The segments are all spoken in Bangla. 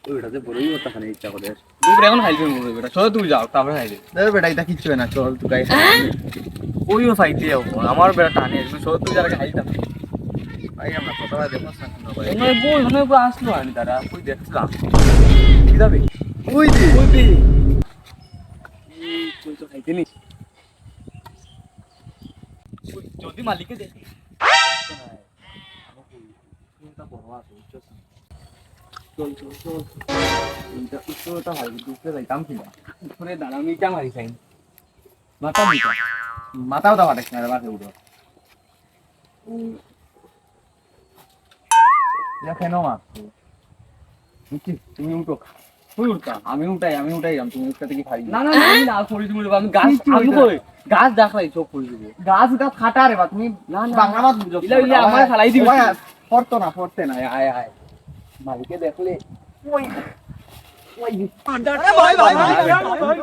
ওইটাতে বড়ই কথা খানে ইচ্ছা করে তুই এখন খাইছিস মনে বেটা চল তুই যাও তারপরে খাইবে দেবে বেটা এটা কিচ্ছু হয় না চল তুই গাই ওইও চাইতে যাবো আমার বেটা টানে তুই চল তুই যারা খাইতাম ভাই আমরা কতটা দেখো সামনে ভাই ওই বই ওই বই আসলো আমি তারা কই দেখছিলাম কি যাবে ওই দি ওই বি তুই তো খাইতে নি যদি মালিকে দেখি চল চল চল এটা উত্তরটা হয় দুসরে যাইতাম কিনা উপরে দাঁড়া মিটা মারি খাই মাথা মিটা মাথাও দাও আরেক না বাসে উঠো এটা কেন মা তুমি উঠো তুই উঠতা আমি উঠাই তুমি উঠতে থেকে খাই না না আমি না করি তুমি আমি গাছ আমি কই গাছ দেখাই চোখ করে দিব গাছ উঠা খাটা রে বা তুমি না না বাংলা মাছ বুঝো ইলা ইলা আমার খালাই দিবি পড়তে না আয় আয় মালিকে দেখলে ওই ওই আরে ভাই ভাই ভাই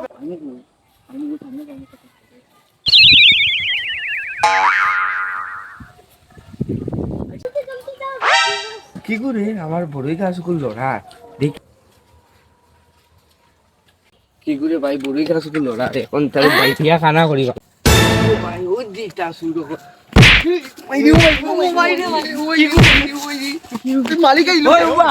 কি করে আমার বড়ই গাছগুলো লড়া দেখ কি করে ভাই বুড়ি গাছ গুলো লড়া এখন তার ভাই দিয়া খানা করিবা ভাই ওই দিটা শুরু কর মালিক ওই উবা